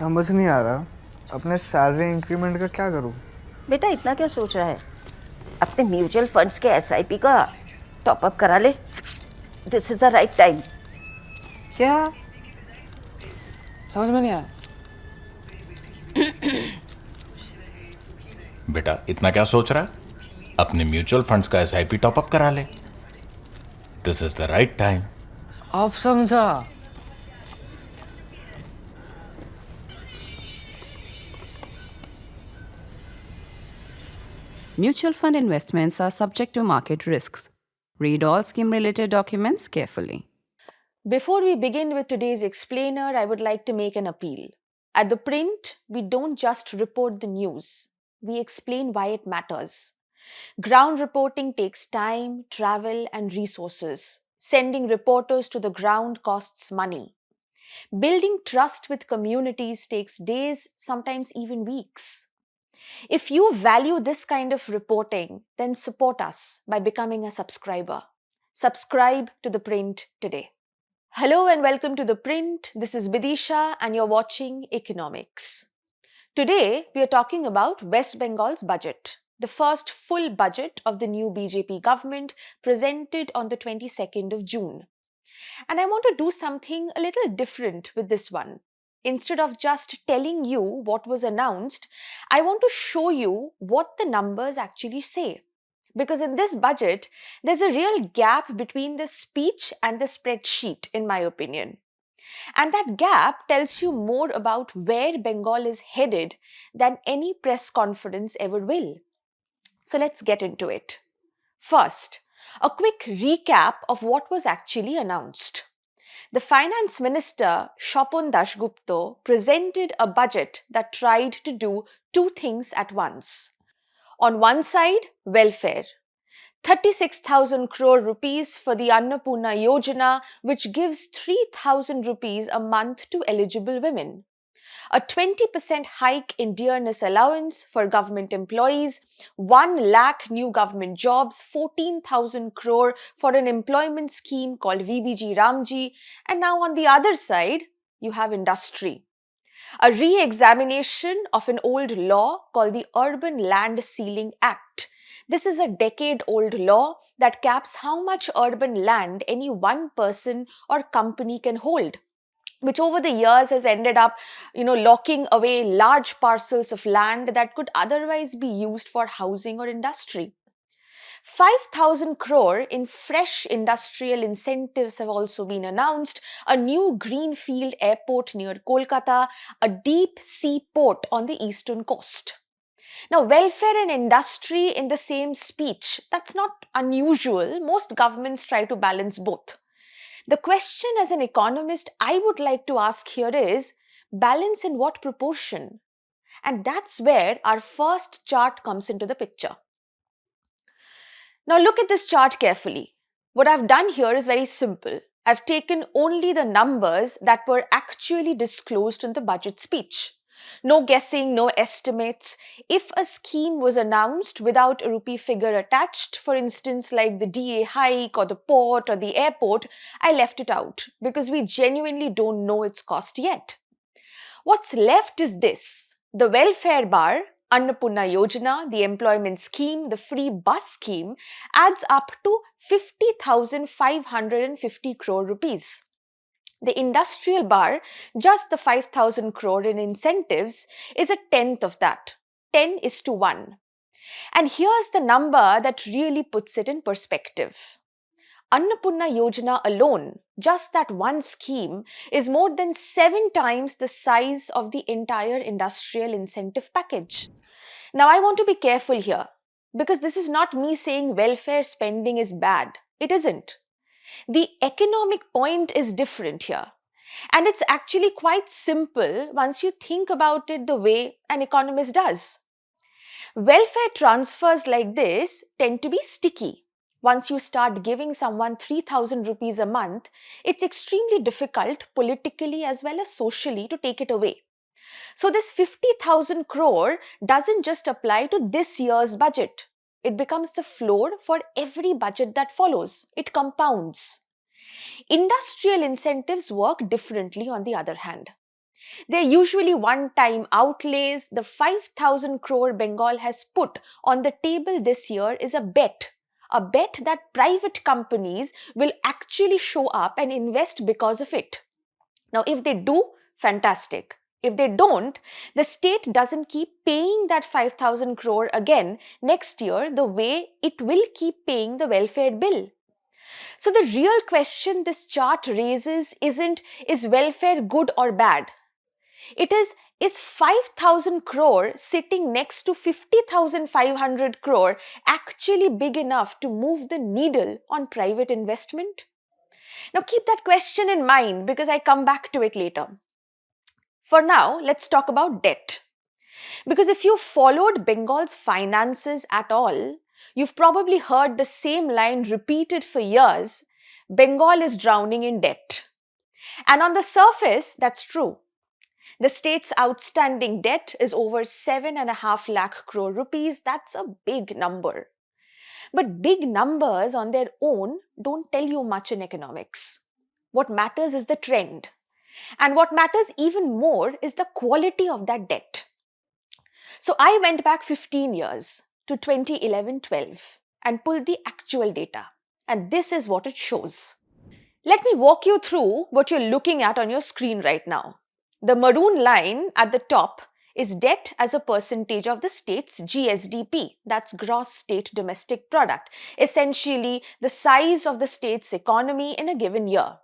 समझ नहीं आ रहा अपने सैलरी इंक्रीमेंट का क्या करूं। बेटा इतना क्या सोच रहा है? अपने म्यूचुअल फंड्स के एसआईपी का टॉप अप करा ले। This is the right time. क्या? समझ में नहीं आया। बेटा इतना क्या सोच रहा है? अपने म्यूचुअल फंड्स का एसआईपी टॉपअप करा ले। This is the right time. अब समझा। Mutual fund investments are subject to market risks. Read all scheme-related documents carefully. Before we begin with today's explainer, I would like to make an appeal. At The Print, we don't just report the news, we explain why it matters. Ground reporting takes time, travel, and resources. Sending reporters to the ground costs money. Building trust with communities takes days, sometimes even weeks. If you value this kind of reporting, then support us by becoming a subscriber. Subscribe to The Print today. Hello and welcome to The Print. This is Bidisha and you're watching Economics. Today, we are talking about West Bengal's budget, the first full budget of the new BJP government presented on the 22nd of June. And I want to do something a little different with this one. Instead of just telling you what was announced, I want to show you what the numbers actually say. Because in this budget, there's a real gap between the speech and the spreadsheet, in my opinion. And that gap tells you more about where Bengal is headed than any press conference ever will. So let's get into it. First, a quick recap of what was actually announced. The Finance Minister, Shopon Dashgupta, presented a budget that tried to do two things at once. On one side, welfare. 36,000 crore rupees for the Annapurna Yojana, which gives 3,000 rupees a month to eligible women. A 20% hike in dearness allowance for government employees, 1 lakh new government jobs, 14,000 crore for an employment scheme called VBG Ramji, and now on the other side, you have industry. A re-examination of an old law called the Urban Land Ceiling Act. This is a decade-old law that caps how much urban land any one person or company can hold, which over the years has ended up, locking away large parcels of land that could otherwise be used for housing or industry. 5,000 crore in fresh industrial incentives have also been announced, a new greenfield airport near Kolkata, a deep sea port on the eastern coast. Now, welfare and industry in the same speech, that's not unusual. Most governments try to balance both. The question as an economist I would like to ask here is, balance in what proportion? And that's where our first chart comes into the picture. Now look at this chart carefully. What I've done here is very simple. I've taken only the numbers that were actually disclosed in the budget speech. No guessing, no estimates. If a scheme was announced without a rupee figure attached, for instance like the DA hike or the port or the airport, I left it out because we genuinely don't know its cost yet. What's left is this: the welfare bar, Annapurna Yojana, the employment scheme, the free bus scheme adds up to 50,550 crore rupees. The industrial bar, just the 5,000 crore in incentives, is a tenth of that, 10:1. And here's the number that really puts it in perspective. Annapurna Yojana alone, just that one scheme, is more than 7 times the size of the entire industrial incentive package. Now, I want to be careful here because this is not me saying welfare spending is bad. It isn't. The economic point is different here. And it's actually quite simple once you think about it the way an economist does. Welfare transfers like this tend to be sticky. Once you start giving someone 3,000 rupees a month, it's extremely difficult politically as well as socially to take it away. So this 50,000 crore doesn't just apply to this year's budget. It becomes the floor for every budget that follows. It compounds. Industrial incentives work differently on the other hand. They're usually one-time outlays. The 5,000 crore Bengal has put on the table this year is a bet that private companies will actually show up and invest because of it. Now, if they do, fantastic. If they don't, the state doesn't keep paying that 5,000 crore again next year the way it will keep paying the welfare bill. So the real question this chart raises isn't, is welfare good or bad? It is 5,000 crore sitting next to 50,500 crore actually big enough to move the needle on private investment? Now keep that question in mind because I come back to it later. For now, let's talk about debt. Because if you followed Bengal's finances at all, you've probably heard the same line repeated for years: Bengal is drowning in debt. And on the surface, that's true. The state's outstanding debt is over 7.5 lakh crore rupees. That's a big number. But big numbers on their own don't tell you much in economics. What matters is the trend. And what matters even more is the quality of that debt. So I went back 15 years to 2011-12 and pulled the actual data. And this is what it shows. Let me walk you through what you're looking at on your screen right now. The maroon line at the top is debt as a percentage of the state's GSDP, that's gross state domestic product, essentially the size of the state's economy in a given year.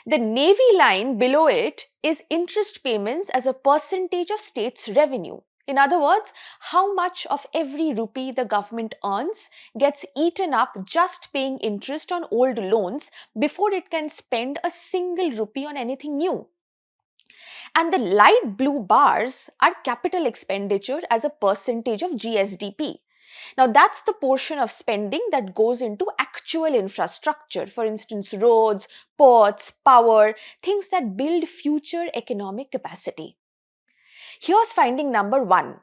The navy line below it is interest payments as a percentage of state's revenue. In other words, how much of every rupee the government earns gets eaten up just paying interest on old loans before it can spend a single rupee on anything new. And the light blue bars are capital expenditure as a percentage of GSDP. Now that's the portion of spending that goes into actual infrastructure, for instance, roads, ports, power, things that build future economic capacity. Here's finding number 1.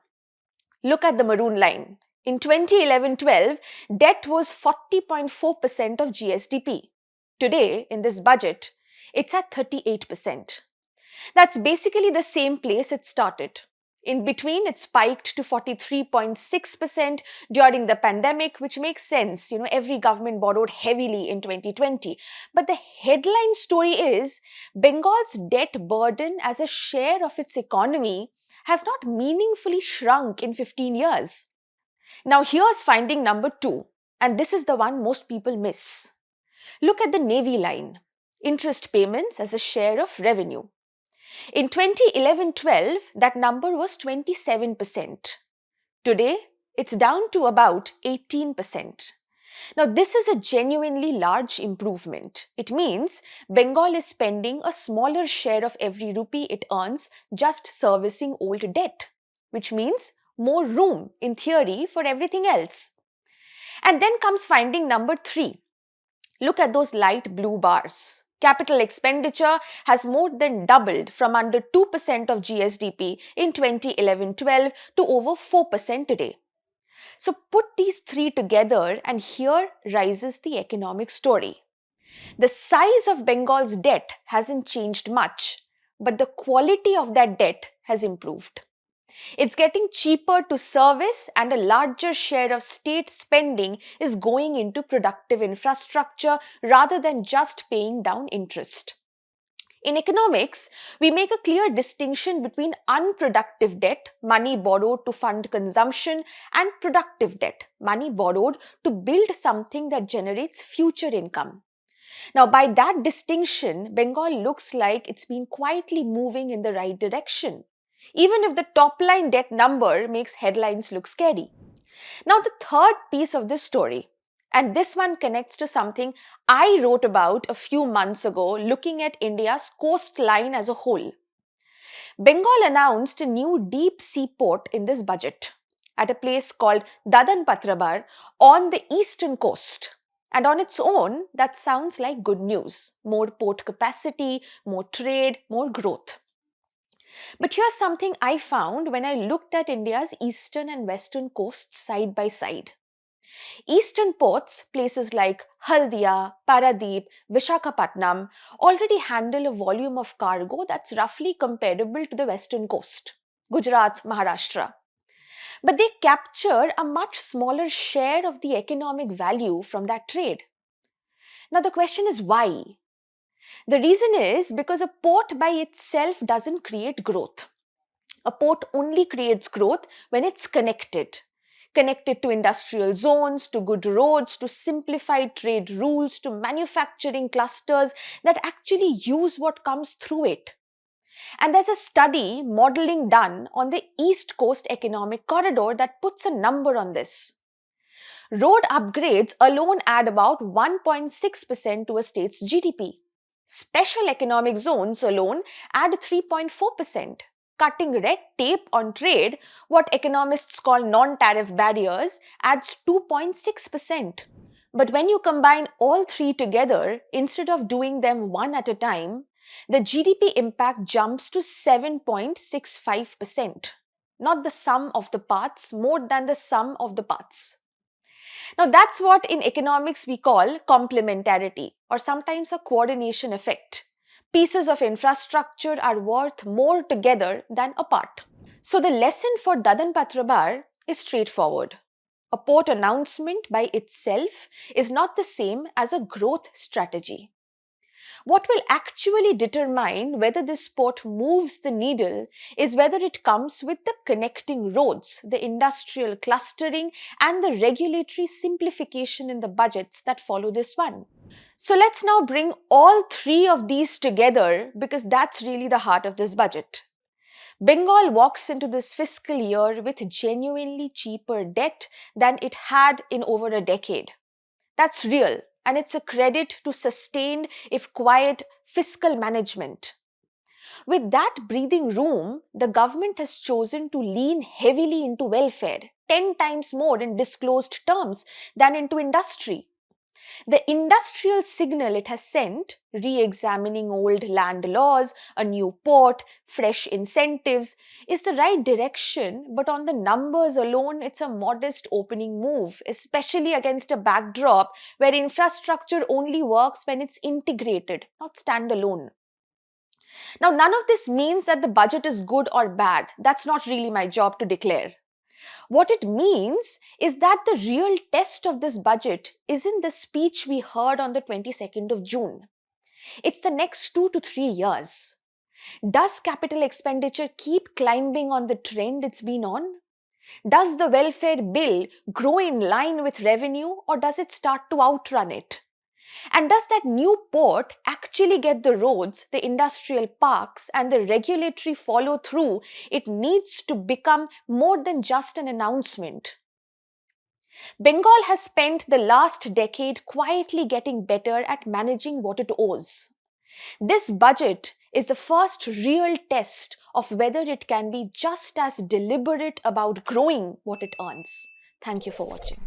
Look at the maroon line. In 2011-12, debt was 40.4% of GSDP. Today, in this budget, it's at 38%. That's basically the same place it started. In between, it spiked to 43.6% during the pandemic, which makes sense. Every government borrowed heavily in 2020. But the headline story is Bengal's debt burden as a share of its economy has not meaningfully shrunk in 15 years. Now here's finding number 2, and this is the one most people miss. Look at the navy line, interest payments as a share of revenue. In 2011-12, that number was 27%. Today, it's down to about 18%. Now, this is a genuinely large improvement. It means Bengal is spending a smaller share of every rupee it earns just servicing old debt, which means more room, in theory, for everything else. And then comes finding number 3. Look at those light blue bars. Capital expenditure has more than doubled from under 2% of GSDP in 2011-12 to over 4% today. So put these 3 together and here rises the economic story. The size of Bengal's debt hasn't changed much, but the quality of that debt has improved. It's getting cheaper to service and a larger share of state spending is going into productive infrastructure rather than just paying down interest. In economics, we make a clear distinction between unproductive debt, money borrowed to fund consumption, and productive debt, money borrowed to build something that generates future income. Now, by that distinction, Bengal looks like it's been quietly moving in the right direction, even if the top line debt number makes headlines look scary. Now, the third piece of this story, and this one connects to something I wrote about a few months ago looking at India's coastline as a whole. Bengal announced a new deep sea port in this budget at a place called Dadan on the eastern coast. And on its own, that sounds like good news. More port capacity, more trade, more growth. But here's something I found when I looked at India's eastern and western coasts side by side. Eastern ports, places like Haldia, Paradeep, Vishakhapatnam, already handle a volume of cargo that's roughly comparable to the western coast, Gujarat, Maharashtra. But they capture a much smaller share of the economic value from that trade. Now, the question is why? The reason is because a port by itself doesn't create growth. A port only creates growth when it's connected. Connected to industrial zones, to good roads, to simplified trade rules, to manufacturing clusters that actually use what comes through it. And there's a study modeling done on the East Coast Economic Corridor that puts a number on this. Road upgrades alone add about 1.6% to a state's GDP. Special economic zones alone add 3.4%. Cutting red tape on trade, what economists call non-tariff barriers, adds 2.6%. But when you combine all three together, instead of doing them one at a time, the GDP impact jumps to 7.65%. Not the sum of the parts, more than the sum of the parts. Now, that's what in economics we call complementarity, or sometimes a coordination effect. Pieces of infrastructure are worth more together than apart. So, the lesson for Dadan Patrabar is straightforward. A port announcement by itself is not the same as a growth strategy. What will actually determine whether this port moves the needle is whether it comes with the connecting roads, the industrial clustering, and the regulatory simplification in the budgets that follow this one. So let's now bring all three of these together because that's really the heart of this budget. Bengal walks into this fiscal year with genuinely cheaper debt than it had in over a decade. That's real, and it's a credit to sustained, if quiet, fiscal management. With that breathing room, the government has chosen to lean heavily into welfare, 10 times more in disclosed terms than into industry. The industrial signal it has sent, re-examining old land laws, a new port, fresh incentives, is the right direction, but on the numbers alone, it's a modest opening move, especially against a backdrop where infrastructure only works when it's integrated, not standalone. Now, none of this means that the budget is good or bad. That's not really my job to declare. What it means is that the real test of this budget isn't the speech we heard on the 22nd of June. It's the next 2 to 3 years. Does capital expenditure keep climbing on the trend it's been on? Does the welfare bill grow in line with revenue, or does it start to outrun it? And does that new port actually get the roads, the industrial parks, and the regulatory follow through it needs to become more than just an announcement? Bengal has spent the last decade quietly getting better at managing what it owes. This budget is the first real test of whether it can be just as deliberate about growing what it earns. Thank you for watching.